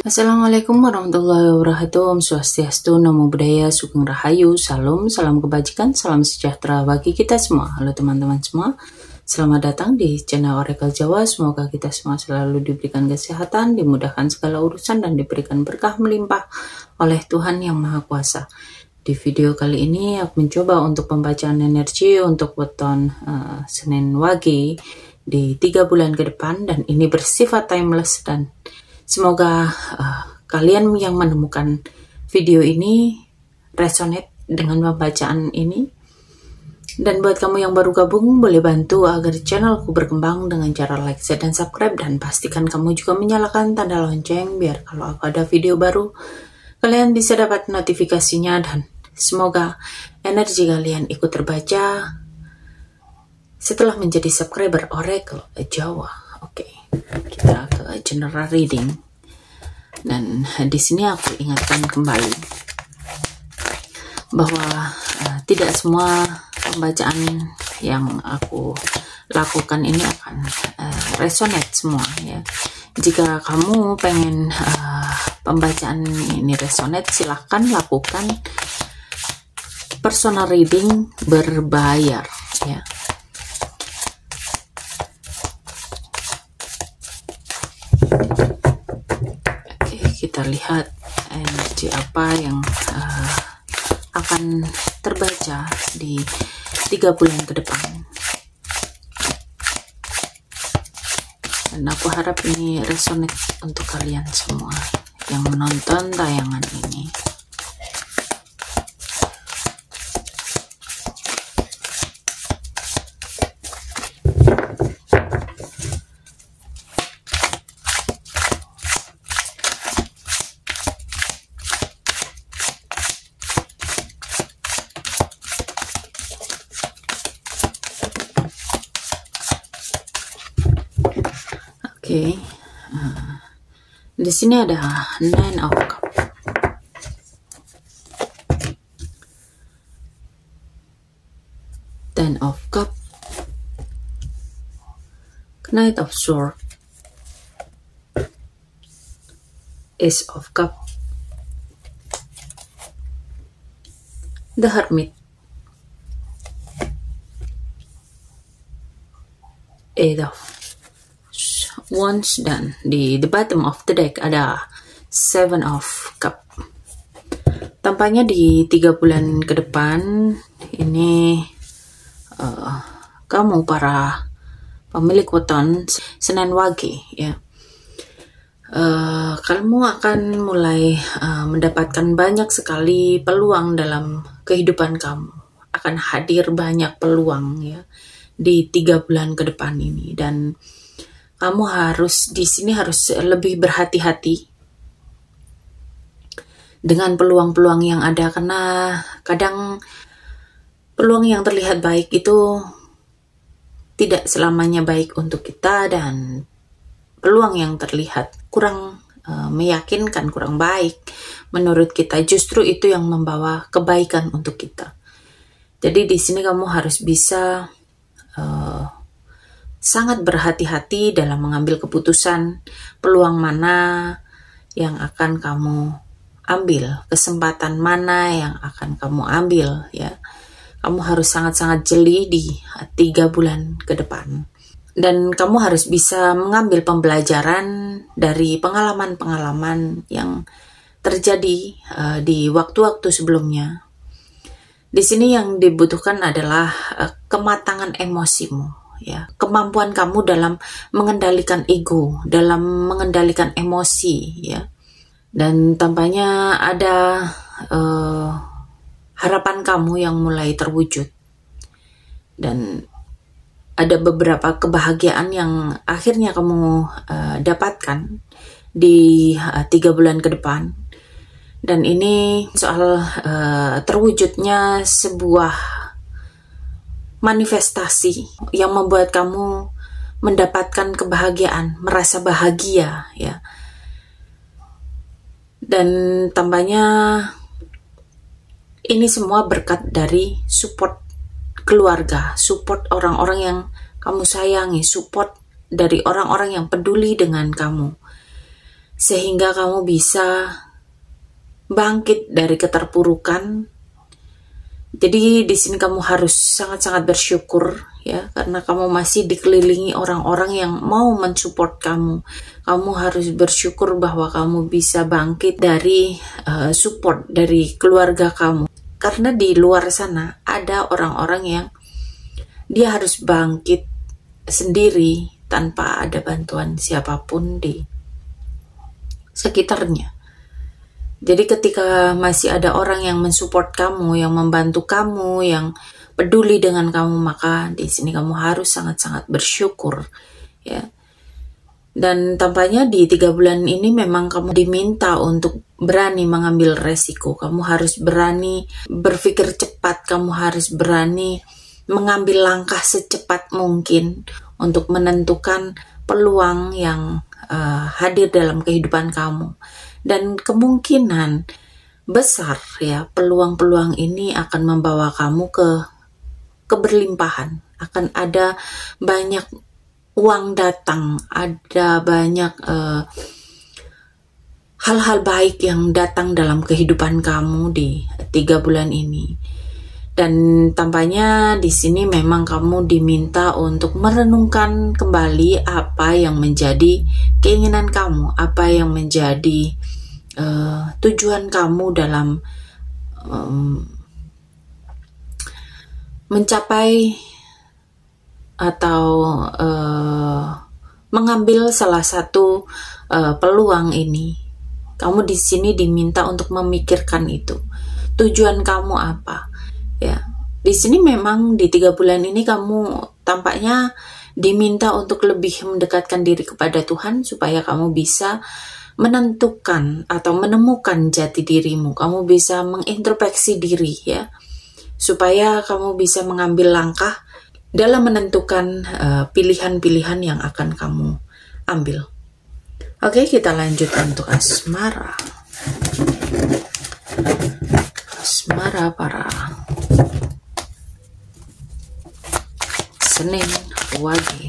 Assalamualaikum warahmatullahi wabarakatuh. Om Swastiastu, Namo Buddhaya, Sugeng Rahayu, Salam, salam kebajikan, salam sejahtera bagi kita semua. Halo teman-teman semua, selamat datang di channel Oracle Jawa. Semoga kita semua selalu diberikan kesehatan, dimudahkan segala urusan, dan diberikan berkah melimpah oleh Tuhan Yang Maha Kuasa. Di video kali ini aku mencoba untuk pembacaan energi untuk weton Senin Wage di 3 bulan ke depan, dan ini bersifat timeless, dan semoga kalian yang menemukan video ini resonate dengan pembacaan ini. Dan buat kamu yang baru gabung, boleh bantu agar channelku berkembang dengan cara like, share, dan subscribe. Dan pastikan kamu juga menyalakan tanda lonceng biar kalau aku ada video baru kalian bisa dapat notifikasinya. Dan semoga energi kalian ikut terbaca setelah menjadi subscriber Oracle Jawa. Oke, kita ke general reading. Dan di sini aku ingatkan kembali bahwa tidak semua pembacaan yang aku lakukan ini akan resonate semua ya. Jika kamu pengen pembacaan ini resonate, silahkan lakukan personal reading berbayar ya. Oke, kita lihat energi apa yang akan terbaca di 3 bulan ke depan. Dan aku harap ini resonate untuk kalian semua yang menonton tayangan ini. Oke, di sini ada 9 of Cups, Ten of Cups, Knight of Swords, Ace of Cups, The Hermit, Eight of Wands, dan di the bottom of the deck ada 7 of Cups. Tampaknya di 3 bulan ke depan ini kamu para pemilik weton Senin Wage ya, kamu akan mulai mendapatkan banyak sekali peluang dalam kehidupan kamu. Akan hadir banyak peluang ya di 3 bulan ke depan ini, dan kamu harus di sini harus lebih berhati-hati dengan peluang-peluang yang ada, karena kadang peluang yang terlihat baik itu tidak selamanya baik untuk kita, dan peluang yang terlihat kurang meyakinkan, kurang baik menurut kita, justru itu yang membawa kebaikan untuk kita. Jadi di sini kamu harus bisa sangat berhati-hati dalam mengambil keputusan peluang mana yang akan kamu ambil, kesempatan mana yang akan kamu ambil ya. Kamu harus sangat-sangat jeli di 3 bulan ke depan, dan kamu harus bisa mengambil pembelajaran dari pengalaman-pengalaman yang terjadi di waktu-waktu sebelumnya. Di sini yang dibutuhkan adalah kematangan emosimu ya, kemampuan kamu dalam mengendalikan ego, dalam mengendalikan emosi ya. Dan tampaknya ada harapan kamu yang mulai terwujud, dan ada beberapa kebahagiaan yang akhirnya kamu dapatkan di 3 bulan ke depan. Dan ini soal terwujudnya sebuah manifestasi yang membuat kamu mendapatkan kebahagiaan, merasa bahagia ya. Dan tampaknya ini semua berkat dari support keluarga, support orang-orang yang kamu sayangi, support dari orang-orang yang peduli dengan kamu. sehingga kamu bisa bangkit dari keterpurukan. Jadi di sini kamu harus sangat-sangat bersyukur ya, karena kamu masih dikelilingi orang-orang yang mau mensupport kamu. Kamu harus bersyukur bahwa kamu bisa bangkit dari support dari keluarga kamu. Karena di luar sana ada orang-orang yang dia harus bangkit sendiri tanpa ada bantuan siapapun di sekitarnya. Jadi ketika masih ada orang yang mensupport kamu, yang membantu kamu, yang peduli dengan kamu, maka di sini kamu harus sangat-sangat bersyukur ya. Dan tampaknya di 3 bulan ini memang kamu diminta untuk berani mengambil resiko. Kamu harus berani berpikir cepat, kamu harus berani mengambil langkah secepat mungkin untuk menentukan peluang yang hadir dalam kehidupan kamu. Dan kemungkinan besar ya, peluang-peluang ini akan membawa kamu ke keberlimpahan. Akan ada banyak uang datang, ada banyak hal-hal baik yang datang dalam kehidupan kamu di 3 bulan ini. Dan tampaknya di sini memang kamu diminta untuk merenungkan kembali apa yang menjadi keinginan kamu, apa yang menjadi tujuan kamu dalam mencapai atau mengambil salah satu peluang ini. Kamu di sini diminta untuk memikirkan itu. Tujuan kamu apa? Ya, di sini memang di 3 bulan ini kamu tampaknya diminta untuk lebih mendekatkan diri kepada Tuhan supaya kamu bisa menentukan atau menemukan jati dirimu. Kamu bisa mengintrospeksi diri ya, supaya kamu bisa mengambil langkah dalam menentukan pilihan-pilihan yang akan kamu ambil. Oke, kita lanjut untuk asmara. Asmara para Senin Wage.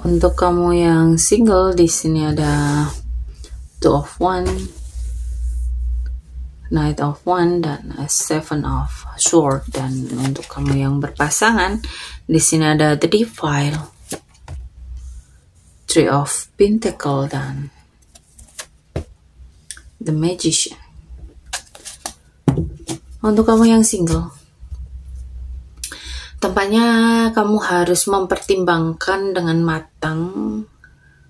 Untuk kamu yang single, di sini ada Two of Wands, Knight of Wands, dan Seven of Swords. Dan untuk kamu yang berpasangan, di sini ada The Devil, Three of Pentacles, dan The Magician. Untuk kamu yang single, tampaknya kamu harus mempertimbangkan dengan matang,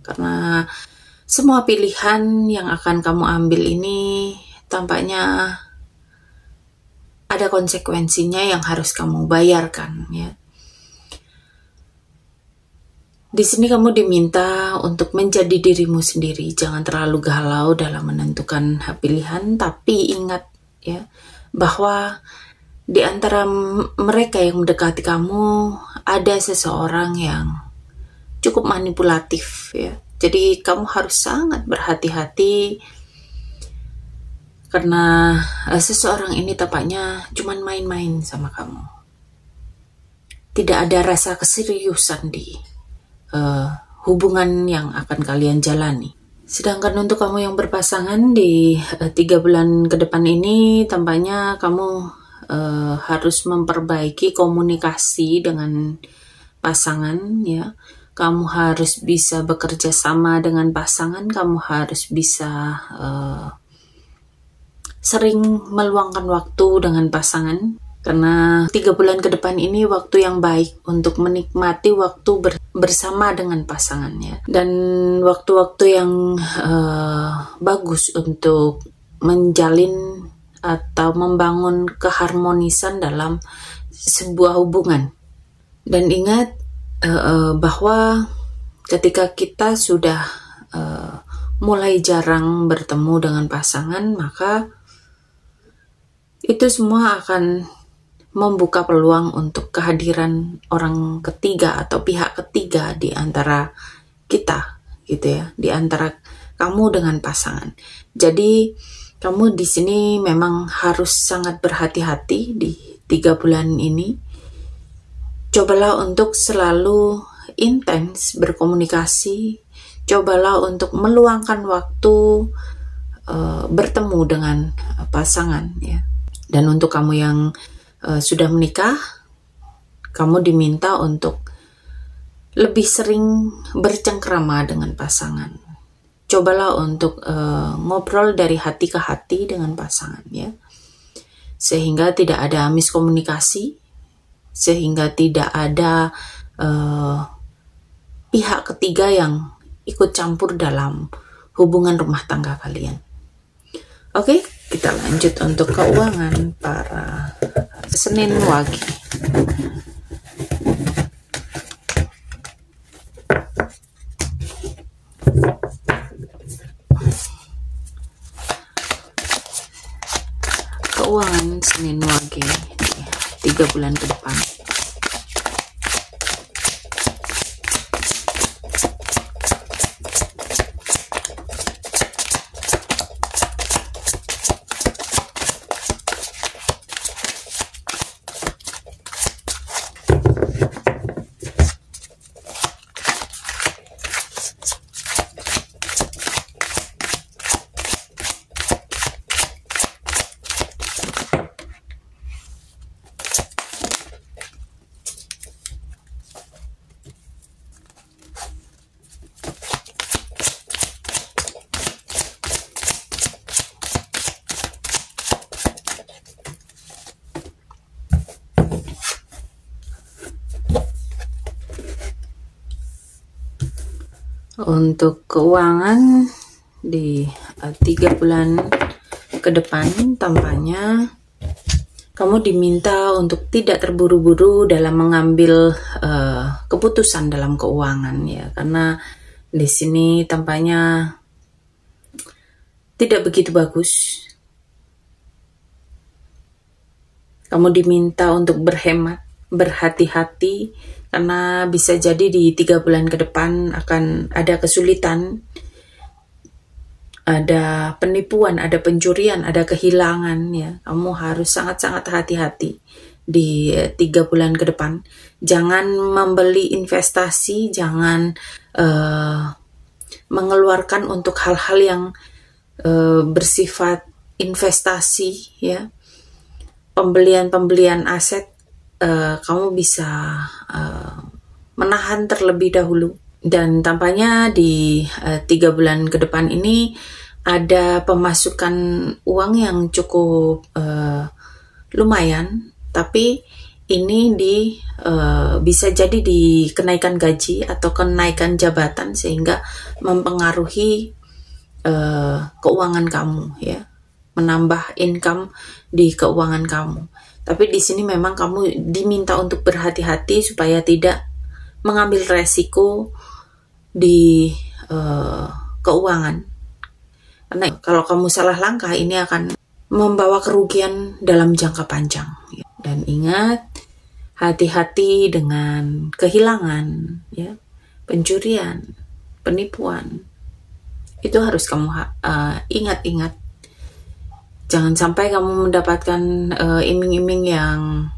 karena semua pilihan yang akan kamu ambil ini tampaknya ada konsekuensinya yang harus kamu bayarkan ya. Di sini kamu diminta untuk menjadi dirimu sendiri, jangan terlalu galau dalam menentukan pilihan, tapi ingat ya bahwa di antara mereka yang mendekati kamu ada seseorang yang cukup manipulatif ya. Jadi kamu harus sangat berhati-hati karena seseorang ini tampaknya cuman main-main sama kamu. Tidak ada rasa keseriusan di hubungan yang akan kalian jalani. Sedangkan untuk kamu yang berpasangan di 3 bulan ke depan ini, tampaknya kamu harus memperbaiki komunikasi dengan pasangan ya. Kamu harus bisa bekerja sama dengan pasangan, kamu harus bisa sering meluangkan waktu dengan pasangan, karena 3 bulan ke depan ini waktu yang baik untuk menikmati waktu bersama dengan pasangannya, dan waktu-waktu yang bagus untuk menjalin atau membangun keharmonisan dalam sebuah hubungan. Dan ingat bahwa ketika kita sudah mulai jarang bertemu dengan pasangan, maka itu semua akan membuka peluang untuk kehadiran orang ketiga atau pihak ketiga di antara kita, gitu ya, di antara kamu dengan pasangan. Jadi kamu di sini memang harus sangat berhati-hati di 3 bulan ini. Cobalah untuk selalu intens berkomunikasi. Cobalah untuk meluangkan waktu bertemu dengan pasangan, ya. Dan untuk kamu yang sudah menikah, kamu diminta untuk lebih sering bercengkrama dengan pasangan. Cobalah untuk ngobrol dari hati ke hati dengan pasangan, ya, sehingga tidak ada miskomunikasi, sehingga tidak ada pihak ketiga yang ikut campur dalam hubungan rumah tangga kalian. Oke, kita lanjut untuk keuangan para Senin Wage. Keuangan Senin Wage di 3 bulan ke depan. Untuk keuangan di 3 bulan ke depan, tampaknya kamu diminta untuk tidak terburu-buru dalam mengambil keputusan dalam keuangan, ya, karena di sini tampaknya tidak begitu bagus. Kamu diminta untuk berhemat, berhati-hati, karena bisa jadi di 3 bulan ke depan akan ada kesulitan, ada penipuan, ada pencurian, ada kehilangan, ya. Kamu harus sangat-sangat hati-hati di 3 bulan ke depan. Jangan membeli investasi, jangan mengeluarkan untuk hal-hal yang bersifat investasi, ya. Pembelian aset, kamu bisa menahan terlebih dahulu. Dan tampaknya di 3 bulan ke depan ini ada pemasukan uang yang cukup lumayan, tapi ini bisa jadi di kenaikan gaji atau kenaikan jabatan, sehingga mempengaruhi keuangan kamu, ya, menambah income di keuangan kamu. Tapi di sini memang kamu diminta untuk berhati-hati supaya tidak mengambil resiko di keuangan. Karena kalau kamu salah langkah, ini akan membawa kerugian dalam jangka panjang. Dan ingat, hati-hati dengan kehilangan, ya, pencurian, penipuan. Itu harus kamu ingat-ingat. Jangan sampai kamu mendapatkan iming-iming yang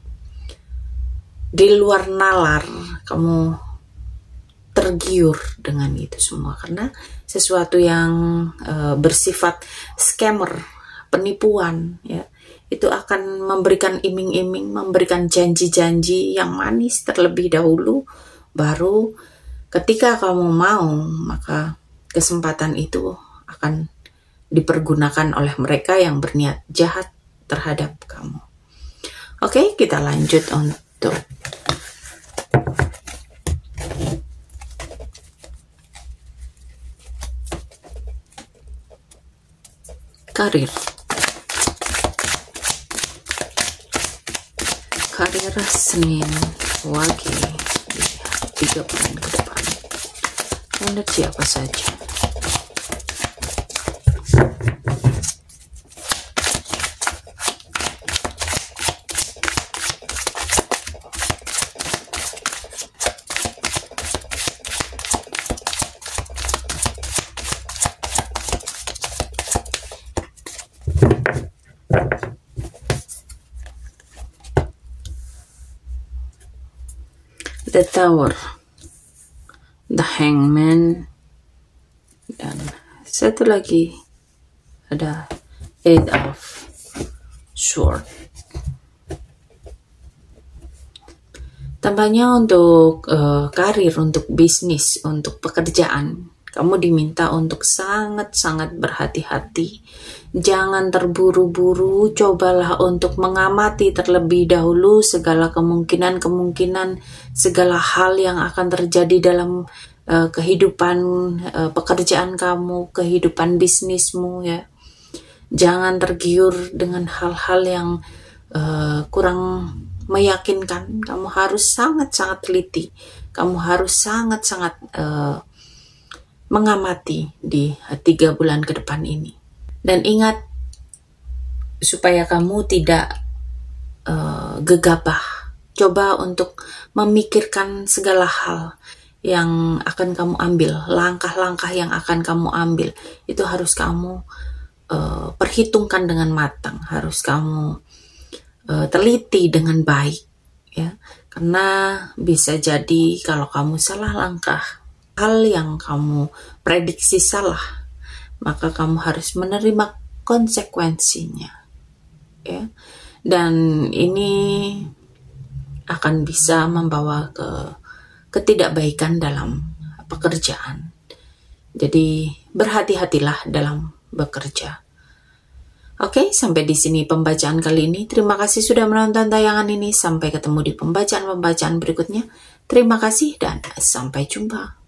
di luar nalar, kamu tergiur dengan itu semua, karena sesuatu yang bersifat scammer, penipuan, ya, itu akan memberikan iming-iming, memberikan janji-janji yang manis terlebih dahulu, baru ketika kamu mau, maka kesempatan itu akan dipergunakan oleh mereka yang berniat jahat terhadap kamu. Oke, kita lanjut untuk karir. karir Senin Wage di 3 bulan ke depan. Energi apa saja? The Tower, The Hangman, dan satu lagi ada Eight of Swords. Tampaknya untuk karir, untuk bisnis, untuk pekerjaan, kamu diminta untuk sangat-sangat berhati-hati. Jangan terburu-buru, cobalah untuk mengamati terlebih dahulu segala kemungkinan-kemungkinan, segala hal yang akan terjadi dalam kehidupan pekerjaan kamu, kehidupan bisnismu ya. Jangan tergiur dengan hal-hal yang kurang meyakinkan. Kamu harus sangat-sangat teliti. Kamu harus sangat-sangat mengamati di 3 bulan ke depan ini. Dan ingat, supaya kamu tidak gegabah, coba untuk memikirkan segala hal yang akan kamu ambil, langkah-langkah yang akan kamu ambil, itu harus kamu perhitungkan dengan matang, harus kamu teliti dengan baik ya, karena bisa jadi kalau kamu salah langkah, hal yang kamu prediksi salah, maka kamu harus menerima konsekuensinya ya. Dan ini akan bisa membawa ke ketidakbaikan dalam pekerjaan. Jadi berhati-hatilah dalam bekerja. Oke, sampai di sini pembacaan kali ini. Terima kasih sudah menonton tayangan ini. Sampai ketemu di pembacaan-pembacaan berikutnya. Terima kasih dan sampai jumpa.